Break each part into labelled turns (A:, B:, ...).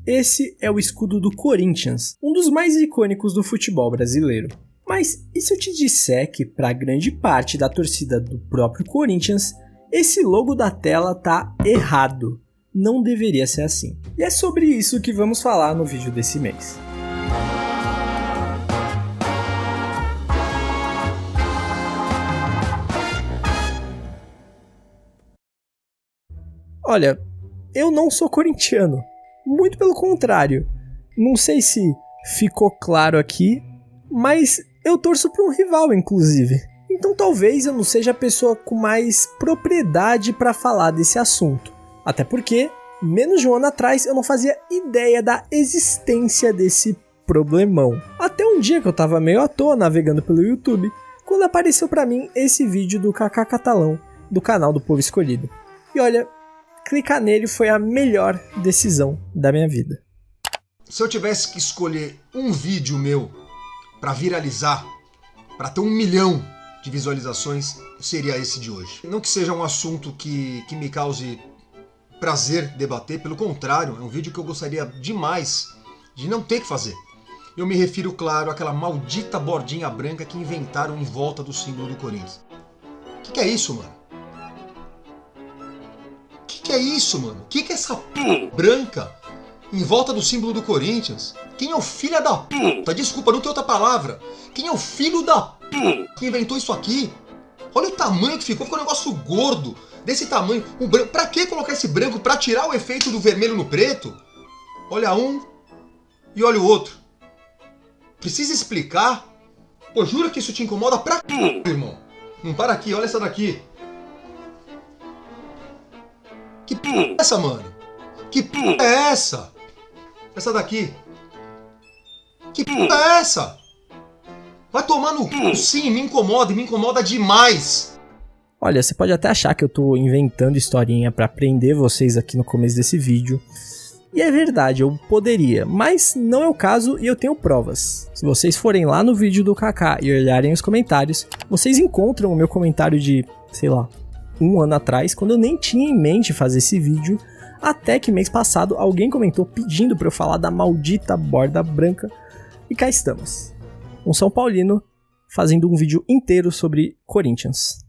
A: esse é o escudo do Corinthians, um dos mais icônicos do futebol brasileiro. Mas e se eu te disser que para grande parte da torcida do próprio Corinthians, esse logo da tela tá errado? Não deveria ser assim. E é sobre isso que vamos falar no vídeo desse mês. Olha, eu não sou corintiano, muito pelo contrário. Não sei se ficou claro aqui, mas eu torço para um rival, inclusive. Então talvez eu não seja a pessoa com mais propriedade para falar desse assunto. Até porque, menos de um ano atrás, eu não fazia ideia da existência desse problemão. Até um dia que eu tava meio à toa navegando pelo YouTube, quando apareceu para mim esse vídeo do Kaká Catalão, do canal do Povo Escolhido. E olha, clicar nele foi a melhor decisão da minha vida.
B: Se eu tivesse que escolher um vídeo meu para viralizar, para ter 1 milhão de visualizações, seria esse de hoje. Não que seja um assunto que me cause prazer debater, pelo contrário, é um vídeo que eu gostaria demais de não ter que fazer. Eu me refiro, claro, àquela maldita bordinha branca que inventaram em volta do símbolo do Corinthians. O que é isso, mano? Que é isso, mano? Que é essa branca em volta do símbolo do Corinthians? Quem é o filho da puta? Desculpa, não tem outra palavra. Quem é o filho da puta que inventou isso aqui? Olha o tamanho que ficou um negócio gordo, desse tamanho. O branco. Pra que colocar esse branco? Pra tirar o efeito do vermelho no preto? Olha um e olha o outro. Precisa explicar? Pô, jura que isso te incomoda pra irmão? Não para aqui, olha essa daqui. Que é essa, mano? Que é essa? Essa daqui. Que é essa? Vai tomar no cu, sim, me incomoda demais.
A: Olha, você pode até achar que eu tô inventando historinha pra prender vocês aqui no começo desse vídeo. E é verdade, eu poderia, mas não é o caso e eu tenho provas. Se vocês forem lá no vídeo do Kaká e olharem os comentários, vocês encontram o meu comentário de, sei lá, 1 ano atrás, quando eu nem tinha em mente fazer esse vídeo, até que mês passado alguém comentou pedindo para eu falar da maldita borda branca, e cá estamos. Um São Paulino fazendo um vídeo inteiro sobre Corinthians.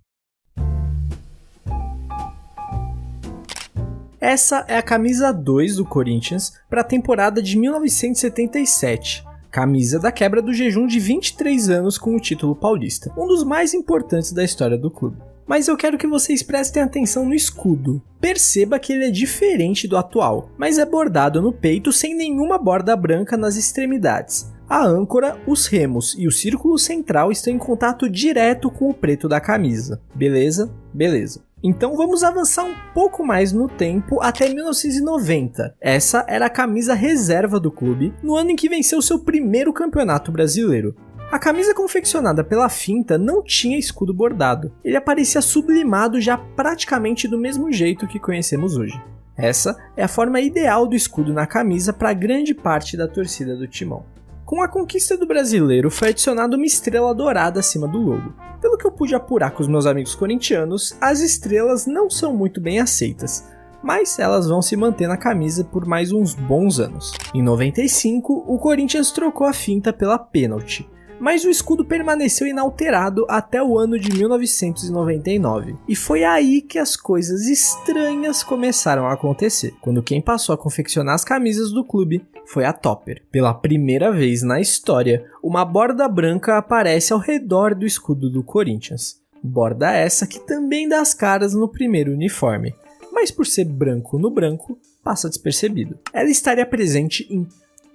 A: Essa é a camisa 2 do Corinthians para a temporada de 1977. Camisa da quebra do jejum de 23 anos com o título paulista, um dos mais importantes da história do clube. Mas eu quero que vocês prestem atenção no escudo. Perceba que ele é diferente do atual, mas é bordado no peito sem nenhuma borda branca nas extremidades. A âncora, os remos e o círculo central estão em contato direto com o preto da camisa. Beleza? Beleza. Então vamos avançar um pouco mais no tempo até 1990. Essa era a camisa reserva do clube, no ano em que venceu seu primeiro campeonato brasileiro. A camisa confeccionada pela Finta não tinha escudo bordado, ele aparecia sublimado já praticamente do mesmo jeito que conhecemos hoje. Essa é a forma ideal do escudo na camisa para grande parte da torcida do Timão. Com a conquista do brasileiro foi adicionada uma estrela dourada acima do logo. Pelo que eu pude apurar com os meus amigos corintianos, as estrelas não são muito bem aceitas, mas elas vão se manter na camisa por mais uns bons anos. Em 95, o Corinthians trocou a Finta pela pênalti, mas o escudo permaneceu inalterado até o ano de 1999. E foi aí que as coisas estranhas começaram a acontecer, quando quem passou a confeccionar as camisas do clube foi a Topper. Pela primeira vez na história, uma borda branca aparece ao redor do escudo do Corinthians. Borda essa que também dá as caras no primeiro uniforme, mas por ser branco no branco, passa despercebido. Ela estaria presente em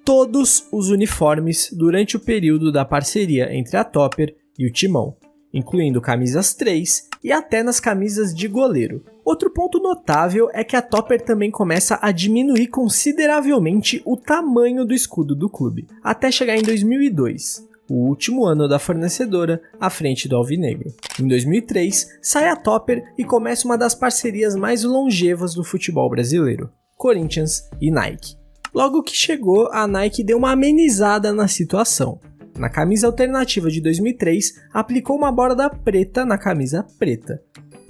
A: todos os uniformes durante o período da parceria entre a Topper e o Timão, incluindo camisas 3 e até nas camisas de goleiro. Outro ponto notável é que a Topper também começa a diminuir consideravelmente o tamanho do escudo do clube, até chegar em 2002, o último ano da fornecedora à frente do Alvinegro. Em 2003, sai a Topper e começa uma das parcerias mais longevas do futebol brasileiro, Corinthians e Nike. Logo que chegou, a Nike deu uma amenizada na situação. Na camisa alternativa de 2003, aplicou uma borda preta na camisa preta.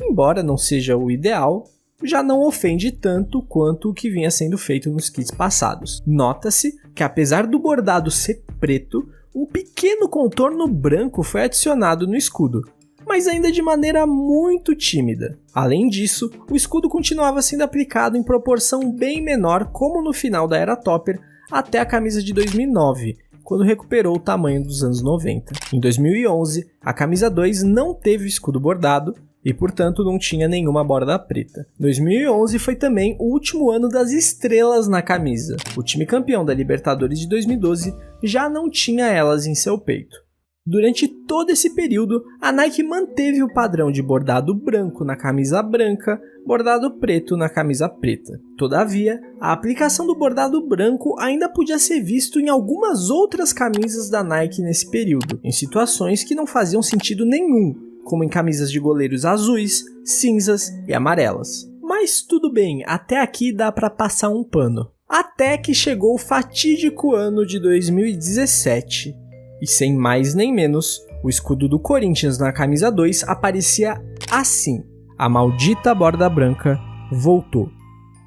A: Embora não seja o ideal, já não ofende tanto quanto o que vinha sendo feito nos kits passados. Nota-se que apesar do bordado ser preto, um pequeno contorno branco foi adicionado no escudo, mas ainda de maneira muito tímida. Além disso, o escudo continuava sendo aplicado em proporção bem menor, como no final da era Topper, até a camisa de 2009, quando recuperou o tamanho dos anos 90. Em 2011, a camisa 2 não teve o escudo bordado e, portanto, não tinha nenhuma borda preta. 2011 foi também o último ano das estrelas na camisa. O time campeão da Libertadores de 2012 já não tinha elas em seu peito. Durante todo esse período, a Nike manteve o padrão de bordado branco na camisa branca, bordado preto na camisa preta. Todavia, a aplicação do bordado branco ainda podia ser visto em algumas outras camisas da Nike nesse período, em situações que não faziam sentido nenhum, como em camisas de goleiros azuis, cinzas e amarelas. Mas tudo bem, até aqui dá pra passar um pano. Até que chegou o fatídico ano de 2017. E sem mais nem menos, o escudo do Corinthians na camisa 2 aparecia assim. A maldita borda branca voltou,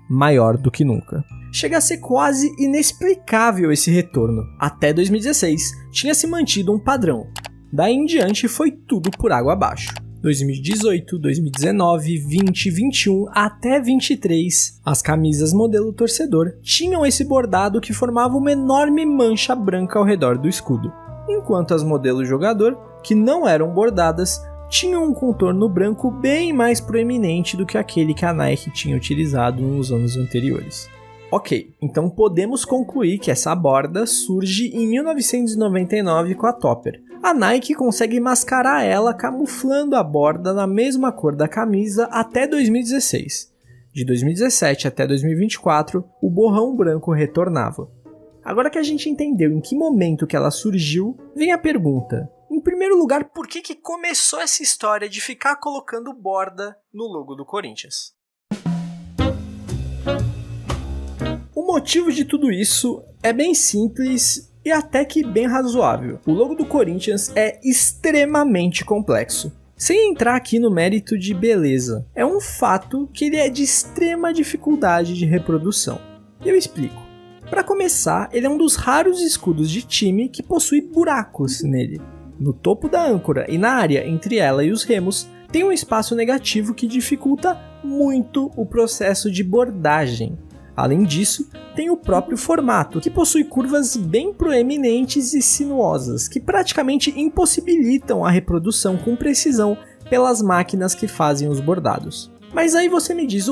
A: maior do que nunca. Chega a ser quase inexplicável esse retorno. Até 2016, tinha se mantido um padrão. Daí em diante foi tudo por água abaixo. 2018, 2019, 20, 21 até 23, as camisas modelo torcedor tinham esse bordado que formava uma enorme mancha branca ao redor do escudo, enquanto as modelo jogador, que não eram bordadas, tinham um contorno branco bem mais proeminente do que aquele que a Nike tinha utilizado nos anos anteriores. Ok, então podemos concluir que essa borda surge em 1999 com a Topper. A Nike consegue mascarar ela camuflando a borda na mesma cor da camisa até 2016. De 2017 até 2024, o borrão branco retornava. Agora que a gente entendeu em que momento que ela surgiu, vem a pergunta. Em primeiro lugar, por que começou essa história de ficar colocando borda no logo do Corinthians? O motivo de tudo isso é bem simples e até que bem razoável. O logo do Corinthians é extremamente complexo. Sem entrar aqui no mérito de beleza, é um fato que ele é de extrema dificuldade de reprodução. E eu explico. Para começar, ele é um dos raros escudos de time que possui buracos nele. No topo da âncora e na área entre ela e os remos, tem um espaço negativo que dificulta muito o processo de bordagem. Além disso, tem o próprio formato, que possui curvas bem proeminentes e sinuosas, que praticamente impossibilitam a reprodução com precisão pelas máquinas que fazem os bordados. Mas aí você me diz,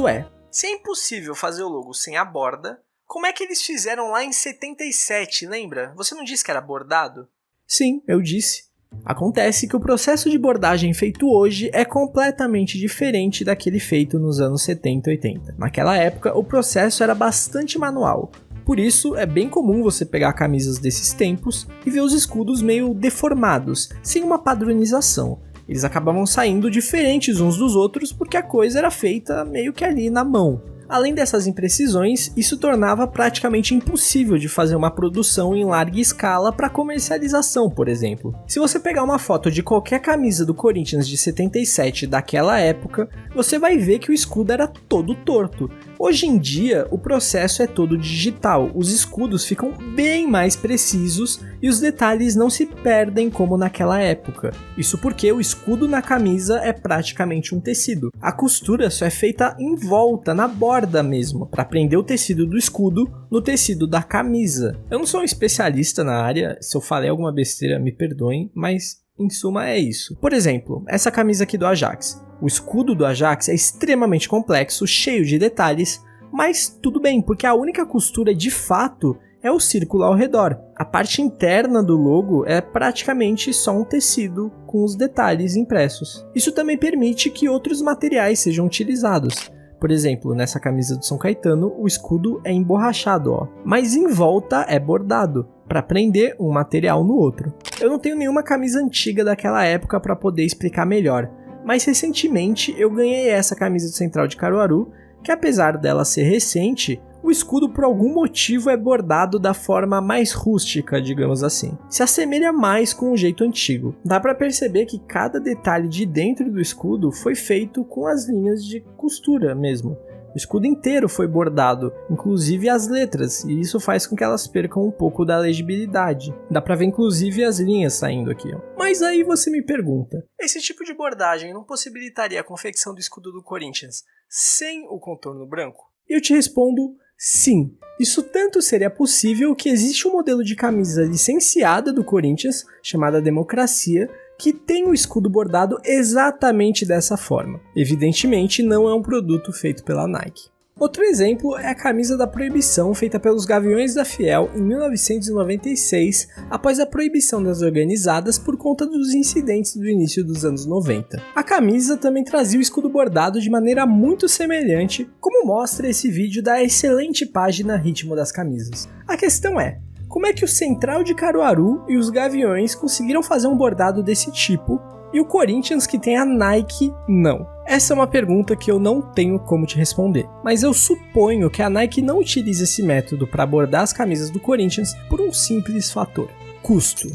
A: se é impossível fazer o logo sem a borda, como é que eles fizeram lá em 77, lembra? Você não disse que era bordado? Sim, eu disse. Acontece que o processo de bordagem feito hoje é completamente diferente daquele feito nos anos 70 e 80. Naquela época, o processo era bastante manual. Por isso, é bem comum você pegar camisas desses tempos e ver os escudos meio deformados, sem uma padronização. Eles acabavam saindo diferentes uns dos outros porque a coisa era feita meio que ali na mão. Além dessas imprecisões, isso tornava praticamente impossível de fazer uma produção em larga escala para comercialização, por exemplo. Se você pegar uma foto de qualquer camisa do Corinthians de 77 daquela época, você vai ver que o escudo era todo torto. Hoje em dia, o processo é todo digital, os escudos ficam bem mais precisos e os detalhes não se perdem como naquela época. Isso porque o escudo na camisa é praticamente um tecido. A costura só é feita em volta, na borda mesmo, para prender o tecido do escudo no tecido da camisa. Eu não sou um especialista na área, se eu falei alguma besteira me perdoem, mas em suma é isso. Por exemplo, essa camisa aqui do Ajax. O escudo do Ajax é extremamente complexo, cheio de detalhes, mas tudo bem, porque a única costura de fato é o círculo ao redor. A parte interna do logo é praticamente só um tecido com os detalhes impressos. Isso também permite que outros materiais sejam utilizados. Por exemplo, nessa camisa do São Caetano, o escudo é emborrachado, mas em volta é bordado, para prender um material no outro. Eu não tenho nenhuma camisa antiga daquela época para poder explicar melhor, mas recentemente eu ganhei essa camisa do Central de Caruaru, que apesar dela ser recente, o escudo por algum motivo é bordado da forma mais rústica, digamos assim. Se assemelha mais com o jeito antigo. Dá para perceber que cada detalhe de dentro do escudo foi feito com as linhas de costura mesmo. O escudo inteiro foi bordado, inclusive as letras, e isso faz com que elas percam um pouco da legibilidade. Dá pra ver inclusive as linhas saindo aqui, ó. Mas aí você me pergunta, esse tipo de bordagem não possibilitaria a confecção do escudo do Corinthians sem o contorno branco? Eu te respondo sim. Isso tanto seria possível que existe um modelo de camisa licenciada do Corinthians, chamada Democracia, que tem o escudo bordado exatamente dessa forma. Evidentemente, não é um produto feito pela Nike. Outro exemplo é a camisa da proibição feita pelos Gaviões da Fiel em 1996, após a proibição das organizadas por conta dos incidentes do início dos anos 90. A camisa também trazia o escudo bordado de maneira muito semelhante, como mostra esse vídeo da excelente página Ritmo das Camisas. A questão é, como é que o Central de Caruaru e os Gaviões conseguiram fazer um bordado desse tipo e o Corinthians, que tem a Nike, não? Essa é uma pergunta que eu não tenho como te responder, mas eu suponho que a Nike não utiliza esse método para bordar as camisas do Corinthians por um simples fator: custo.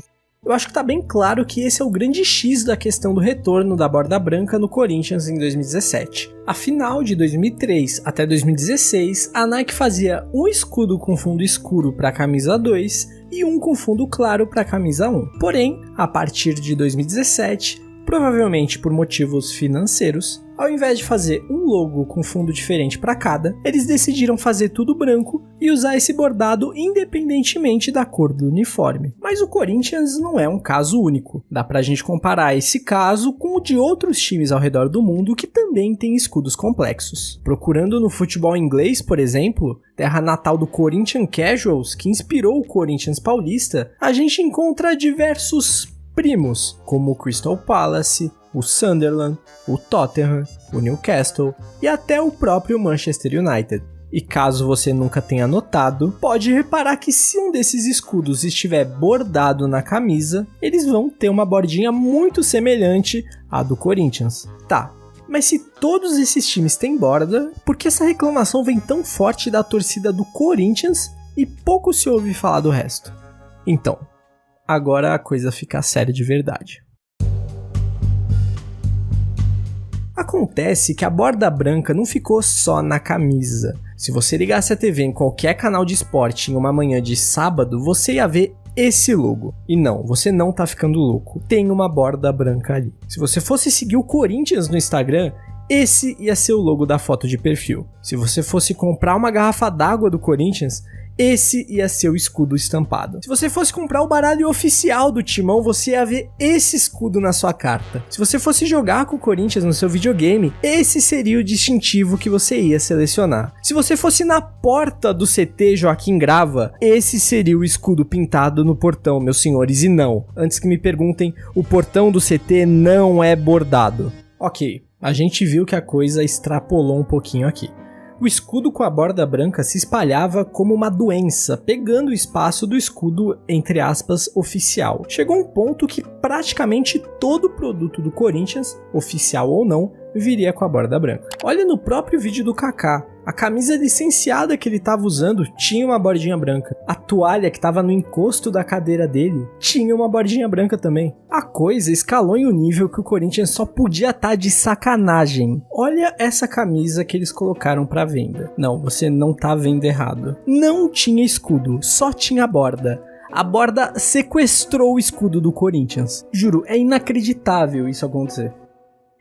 A: Eu acho que tá bem claro que esse é o grande X da questão do retorno da borda branca no Corinthians em 2017. Afinal, de 2003 até 2016, a Nike fazia um escudo com fundo escuro para a camisa 2 e um com fundo claro para a camisa 1. Porém, a partir de 2017, provavelmente por motivos financeiros, ao invés de fazer um logo com fundo diferente para cada, eles decidiram fazer tudo branco e usar esse bordado independentemente da cor do uniforme. Mas o Corinthians não é um caso único. Dá pra gente comparar esse caso com o de outros times ao redor do mundo que também têm escudos complexos. Procurando no futebol inglês, por exemplo, terra natal do Corinthians Casuals, que inspirou o Corinthians paulista, a gente encontra diversos primos, como o Crystal Palace, o Sunderland, o Tottenham, o Newcastle e até o próprio Manchester United. E caso você nunca tenha notado, pode reparar que se um desses escudos estiver bordado na camisa, eles vão ter uma bordinha muito semelhante à do Corinthians. Tá, mas se todos esses times têm borda, por que essa reclamação vem tão forte da torcida do Corinthians e pouco se ouve falar do resto? Então, agora a coisa fica séria de verdade. Acontece que a borda branca não ficou só na camisa. Se você ligasse a TV em qualquer canal de esporte em uma manhã de sábado, você ia ver esse logo. E não, você não tá ficando louco. Tem uma borda branca ali. Se você fosse seguir o Corinthians no Instagram, esse ia ser o logo da foto de perfil. Se você fosse comprar uma garrafa d'água do Corinthians, esse ia ser o escudo estampado. Se você fosse comprar o baralho oficial do Timão, você ia ver esse escudo na sua carta. Se você fosse jogar com o Corinthians no seu videogame, esse seria o distintivo que você ia selecionar. Se você fosse na porta do CT Joaquim Grava, esse seria o escudo pintado no portão, meus senhores. E não, antes que me perguntem, o portão do CT não é bordado. Ok, a gente viu que a coisa extrapolou um pouquinho aqui. O escudo com a borda branca se espalhava como uma doença, pegando o espaço do escudo, entre aspas, oficial. Chegou um ponto que praticamente todo produto do Corinthians, oficial ou não, viria com a borda branca. Olha no próprio vídeo do Kaká. A camisa licenciada que ele estava usando tinha uma bordinha branca. A toalha que estava no encosto da cadeira dele tinha uma bordinha branca também. A coisa escalou em um nível que o Corinthians só podia estar de sacanagem. Olha essa camisa que eles colocaram para venda. Não, você não tá vendo errado. Não tinha escudo, só tinha borda. A borda sequestrou o escudo do Corinthians. Juro, é inacreditável isso acontecer.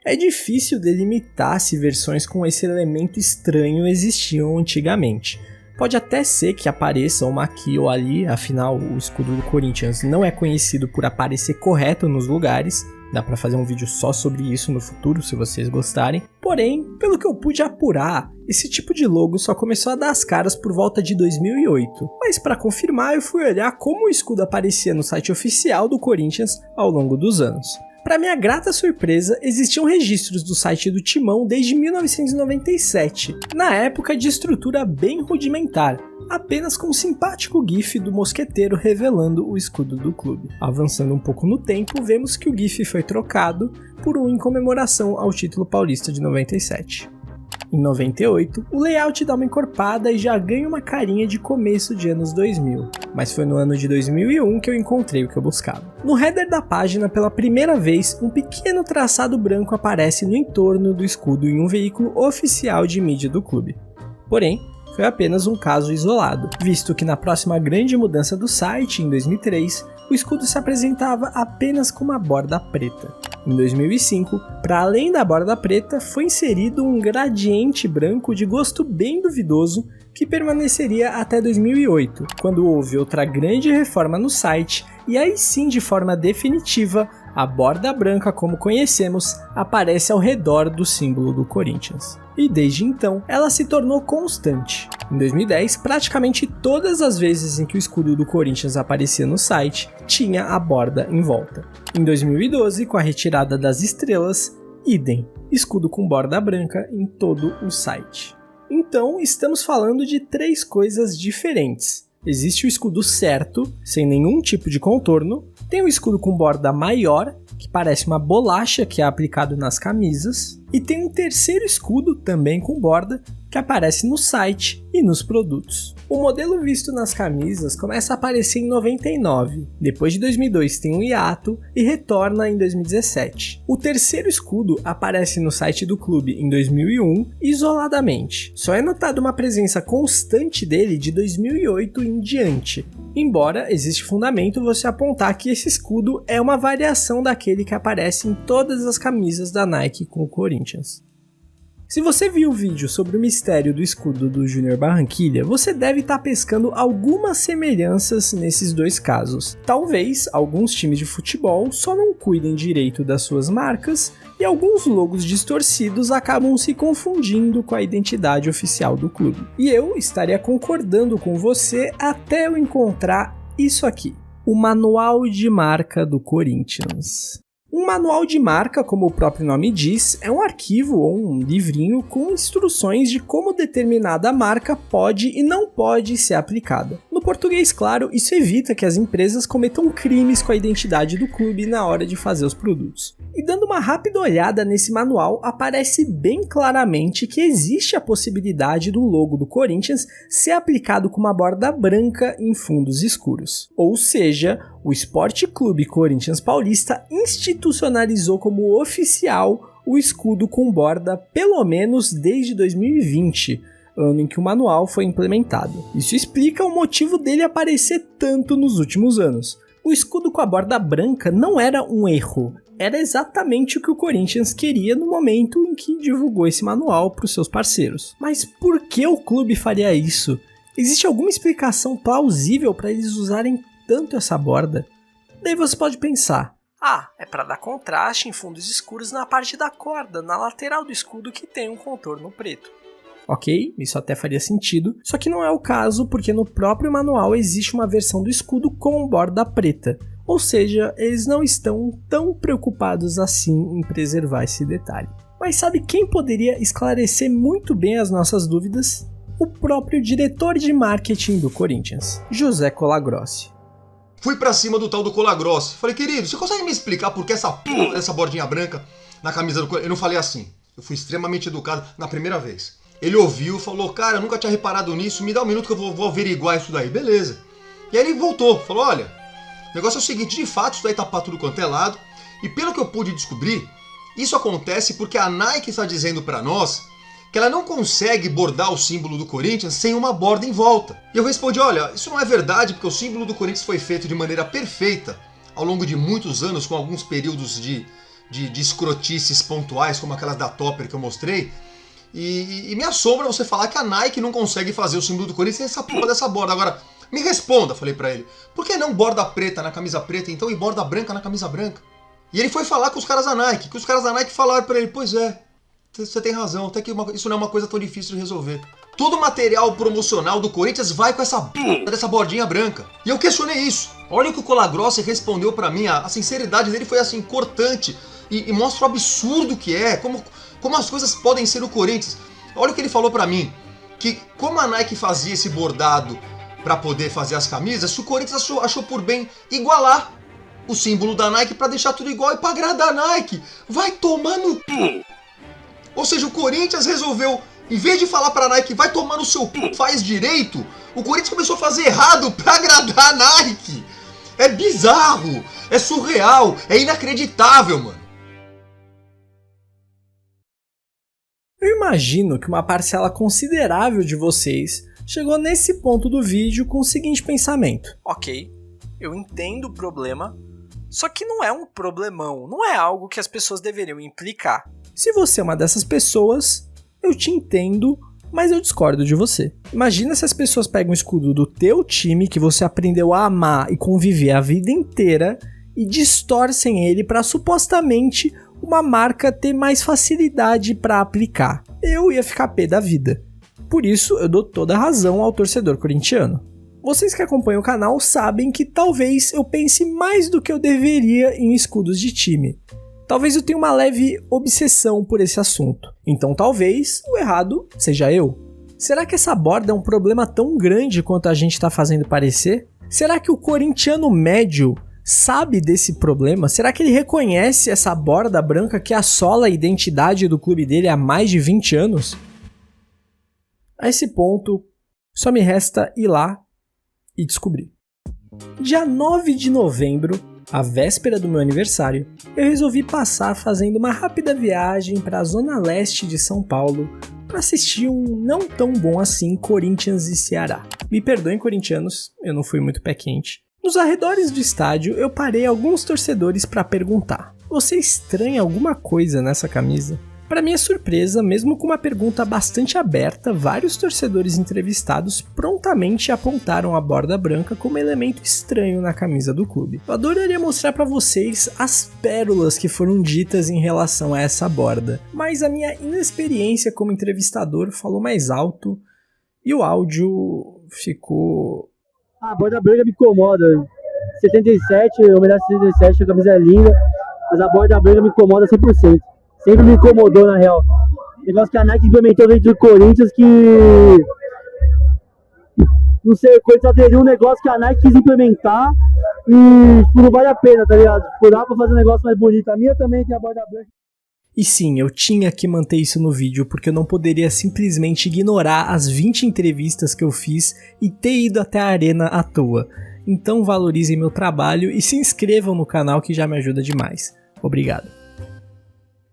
A: É difícil delimitar se versões com esse elemento estranho existiam antigamente. Pode até ser que apareça uma aqui ou ali, afinal o escudo do Corinthians não é conhecido por aparecer correto nos lugares. Dá pra fazer um vídeo só sobre isso no futuro, se vocês gostarem. Porém, pelo que eu pude apurar, esse tipo de logo só começou a dar as caras por volta de 2008. Mas para confirmar, eu fui olhar como o escudo aparecia no site oficial do Corinthians ao longo dos anos. Para minha grata surpresa, existiam registros do site do Timão desde 1997, na época de estrutura bem rudimentar, apenas com um simpático gif do mosqueteiro revelando o escudo do clube. Avançando um pouco no tempo, vemos que o gif foi trocado por um em comemoração ao título paulista de 97. Em 98, o layout dá uma encorpada e já ganha uma carinha de começo de anos 2000, mas foi no ano de 2001 que eu encontrei o que eu buscava. No header da página, pela primeira vez, um pequeno traçado branco aparece no entorno do escudo em um veículo oficial de mídia do clube. Porém, foi apenas um caso isolado, visto que na próxima grande mudança do site, em 2003, o escudo se apresentava apenas com uma borda preta. Em 2005, para além da borda preta, foi inserido um gradiente branco de gosto bem duvidoso que permaneceria até 2008, quando houve outra grande reforma no site e aí sim, de forma definitiva, a borda branca como conhecemos aparece ao redor do símbolo do Corinthians. E desde então, ela se tornou constante. Em 2010, praticamente todas as vezes em que o escudo do Corinthians aparecia no site, tinha a borda em volta. Em 2012, com a retirada das estrelas, idem, escudo com borda branca em todo o site. Então, estamos falando de 3 coisas diferentes. Existe o escudo certo, sem nenhum tipo de contorno, tem o escudo com borda maior, que parece uma bolacha que é aplicado nas camisas, e tem um terceiro escudo, também com borda, que aparece no site e nos produtos. O modelo visto nas camisas começa a aparecer em 99, depois de 2002 tem um hiato e retorna em 2017. O terceiro escudo aparece no site do clube em 2001 isoladamente. Só é notada uma presença constante dele de 2008 em diante, embora existe fundamento você apontar que esse escudo é uma variação daquele que aparece em todas as camisas da Nike com o Corinthians. Se você viu o vídeo sobre o mistério do escudo do Júnior Barranquilla, você deve estar pescando algumas semelhanças nesses 2 casos. Talvez alguns times de futebol só não cuidem direito das suas marcas e alguns logos distorcidos acabam se confundindo com a identidade oficial do clube. E eu estaria concordando com você até eu encontrar isso aqui, o Manual de Marca do Corinthians. Um manual de marca, como o próprio nome diz, é um arquivo ou um livrinho com instruções de como determinada marca pode e não pode ser aplicada. No português, claro, isso evita que as empresas cometam crimes com a identidade do clube na hora de fazer os produtos. E dando uma rápida olhada nesse manual, aparece bem claramente que existe a possibilidade do logo do Corinthians ser aplicado com uma borda branca em fundos escuros. Ou seja, o Esporte Clube Corinthians Paulista institucionalizou como oficial o escudo com borda pelo menos desde 2020, ano em que o manual foi implementado. Isso explica o motivo dele aparecer tanto nos últimos anos. O escudo com a borda branca não era um erro, era exatamente o que o Corinthians queria no momento em que divulgou esse manual para os seus parceiros. Mas por que o clube faria isso? Existe alguma explicação plausível para eles usarem tanto essa borda? Daí você pode pensar, é para dar contraste em fundos escuros na parte da corda, na lateral do escudo que tem um contorno preto. Ok, isso até faria sentido, só que não é o caso porque no próprio manual existe uma versão do escudo com borda preta, ou seja, eles não estão tão preocupados assim em preservar esse detalhe. Mas sabe quem poderia esclarecer muito bem as nossas dúvidas? O próprio diretor de marketing do Corinthians, José Colagrossi.
B: Fui pra cima do tal do Colagrossi. Falei, querido, você consegue me explicar por que essa bordinha branca na camisa do Corinthians? Eu não falei assim. Eu fui extremamente educado na primeira vez. Ele ouviu, falou, cara, eu nunca tinha reparado nisso, me dá um minuto que eu vou averiguar isso daí. Beleza. E aí ele voltou, falou, olha, o negócio é o seguinte, de fato isso daí tá pra tudo quanto é lado, e pelo que eu pude descobrir, isso acontece porque a Nike está dizendo pra nós que ela não consegue bordar o símbolo do Corinthians sem uma borda em volta. E eu respondi, olha, isso não é verdade, porque o símbolo do Corinthians foi feito de maneira perfeita ao longo de muitos anos, com alguns períodos de escrotices pontuais, como aquelas da Topper que eu mostrei, e me assombra você falar que a Nike não consegue fazer o símbolo do Corinthians sem essa porra dessa borda. Agora, me responda, falei pra ele, por que não borda preta na camisa preta então e borda branca na camisa branca? E ele foi falar com os caras da Nike, que os caras da Nike falaram pra ele, pois é, você tem razão, até que isso não é uma coisa tão difícil de resolver. Todo o material promocional do Corinthians vai com dessa bordinha branca. E eu questionei isso. Olha o que o Colagrossi respondeu pra mim, a sinceridade dele foi assim, cortante, e mostra o absurdo que é, como as coisas podem ser no Corinthians. Olha o que ele falou pra mim, que como a Nike fazia esse bordado pra poder fazer as camisas, o Corinthians achou por bem igualar o símbolo da Nike pra deixar tudo igual e pra agradar a Nike. Vai tomar no cu! Ou seja, o Corinthians resolveu, em vez de falar pra Nike, vai tomar no seu cu, faz direito, o Corinthians começou a fazer errado pra agradar a Nike. É bizarro, é surreal, é inacreditável, mano.
A: Eu imagino que uma parcela considerável de vocês chegou nesse ponto do vídeo com o seguinte pensamento: ok, eu entendo o problema, só que não é um problemão, não é algo que as pessoas deveriam implicar. Se você é uma dessas pessoas, eu te entendo, mas eu discordo de você. Imagina se as pessoas pegam o escudo do teu time, que você aprendeu a amar e conviver a vida inteira, e distorcem ele para supostamente uma marca ter mais facilidade para aplicar. Eu ia ficar pé da vida. Por isso, eu dou toda a razão ao torcedor corintiano. Vocês que acompanham o canal sabem que talvez eu pense mais do que eu deveria em escudos de time. Talvez eu tenha uma leve obsessão por esse assunto. Então talvez o errado seja eu. Será que essa borda é um problema tão grande quanto a gente está fazendo parecer? Será que o corintiano médio sabe desse problema? Será que ele reconhece essa borda branca que assola a identidade do clube dele há mais de 20 anos? A esse ponto, só me resta ir lá e descobrir. Dia 9 de novembro, a véspera do meu aniversário, eu resolvi passar fazendo uma rápida viagem para a zona leste de São Paulo para assistir um não tão bom assim Corinthians e Ceará. Me perdoem, corintianos, eu não fui muito pé quente. Nos arredores do estádio, eu parei alguns torcedores para perguntar: você estranha alguma coisa nessa camisa? Para minha surpresa, mesmo com uma pergunta bastante aberta, vários torcedores entrevistados prontamente apontaram a borda branca como elemento estranho na camisa do clube. Eu adoraria mostrar para vocês as pérolas que foram ditas em relação a essa borda, mas a minha inexperiência como entrevistador falou mais alto e o áudio ficou...
C: A borda branca me incomoda. 77, homenagem a 77, a camisa é linda, mas a borda branca me incomoda 100%. Sempre me incomodou, na real. Negócio que a Nike implementou dentro do Corinthians que... Não sei, o Corinthians aderiu um negócio que a Nike quis implementar e não vale a pena, tá ligado? Dá pra fazer um negócio mais bonito. A minha também tem a borda branca.
A: E sim, eu tinha que manter isso no vídeo, porque eu não poderia simplesmente ignorar as 20 entrevistas que eu fiz e ter ido até a arena à toa. Então valorizem meu trabalho e se inscrevam no canal que já me ajuda demais. Obrigado.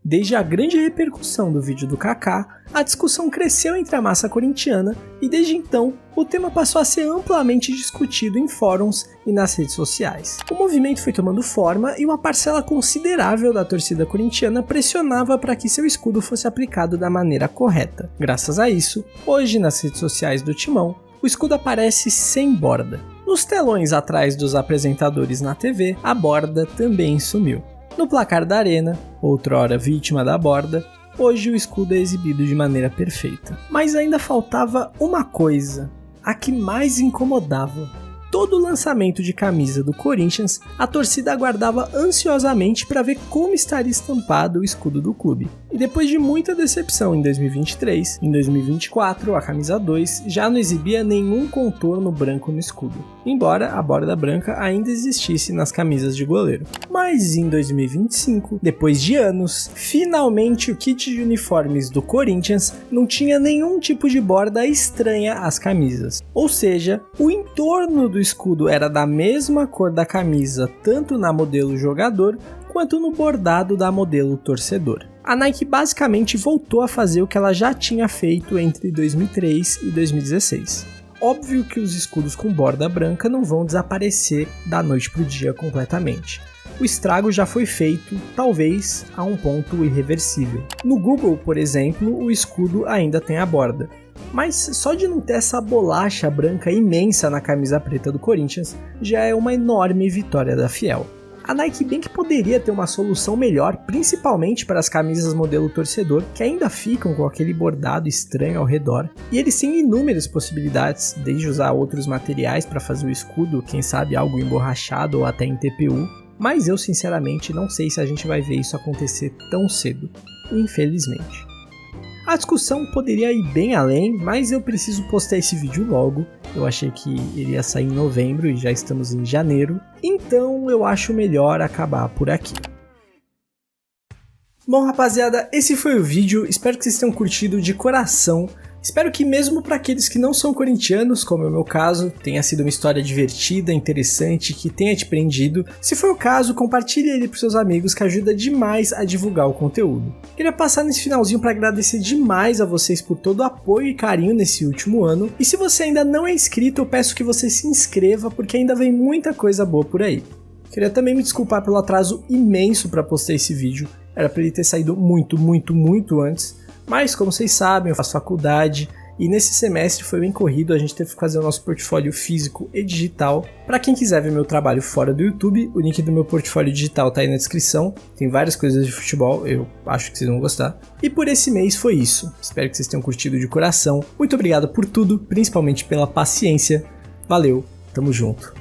A: Desde a grande repercussão do vídeo do Kaká, a discussão cresceu entre a massa corintiana e desde então o tema passou a ser amplamente discutido em fóruns e nas redes sociais. O movimento foi tomando forma e uma parcela considerável da torcida corintiana pressionava para que seu escudo fosse aplicado da maneira correta. Graças a isso, hoje nas redes sociais do Timão, o escudo aparece sem borda. Nos telões atrás dos apresentadores na TV, a borda também sumiu. No placar da arena, outrora vítima da borda, hoje o escudo é exibido de maneira perfeita. Mas ainda faltava uma coisa, a que mais incomodava. Todo lançamento de camisa do Corinthians, a torcida aguardava ansiosamente para ver como estaria estampado o escudo do clube. E depois de muita decepção em 2023, em 2024 a camisa 2 já não exibia nenhum contorno branco no escudo, embora a borda branca ainda existisse nas camisas de goleiro. Mas em 2025, depois de anos, finalmente o kit de uniformes do Corinthians não tinha nenhum tipo de borda estranha às camisas. Ou seja, o entorno do escudo era da mesma cor da camisa, tanto na modelo jogador quanto no bordado da modelo torcedor. A Nike basicamente voltou a fazer o que ela já tinha feito entre 2003 e 2016. Óbvio que os escudos com borda branca não vão desaparecer da noite para o dia completamente. O estrago já foi feito, talvez a um ponto irreversível. No Google, por exemplo, o escudo ainda tem a borda. Mas só de não ter essa bolacha branca imensa na camisa preta do Corinthians já é uma enorme vitória da Fiel. A Nike bem que poderia ter uma solução melhor, principalmente para as camisas modelo torcedor, que ainda ficam com aquele bordado estranho ao redor. E eles têm inúmeras possibilidades, desde usar outros materiais para fazer o escudo, quem sabe algo emborrachado ou até em TPU. Mas eu sinceramente não sei se a gente vai ver isso acontecer tão cedo, infelizmente. A discussão poderia ir bem além, mas eu preciso postar esse vídeo logo. Eu achei que iria sair em novembro e já estamos em janeiro, então eu acho melhor acabar por aqui. Bom, rapaziada, esse foi o vídeo, espero que vocês tenham curtido de coração. Espero que mesmo para aqueles que não são corintianos, como é o meu caso, tenha sido uma história divertida, interessante, que tenha te prendido. Se for o caso, compartilhe ele para seus amigos, que ajuda demais a divulgar o conteúdo. Queria passar nesse finalzinho para agradecer demais a vocês por todo o apoio e carinho nesse último ano. E se você ainda não é inscrito, eu peço que você se inscreva, porque ainda vem muita coisa boa por aí. Queria também me desculpar pelo atraso imenso para postar esse vídeo. Era para ele ter saído muito antes. Mas, como vocês sabem, eu faço faculdade e nesse semestre foi bem corrido, a gente teve que fazer o nosso portfólio físico e digital. Para quem quiser ver meu trabalho fora do YouTube, o link do meu portfólio digital tá aí na descrição. Tem várias coisas de futebol, eu acho que vocês vão gostar. E por esse mês foi isso. Espero que vocês tenham curtido de coração. Muito obrigado por tudo, principalmente pela paciência. Valeu, tamo junto.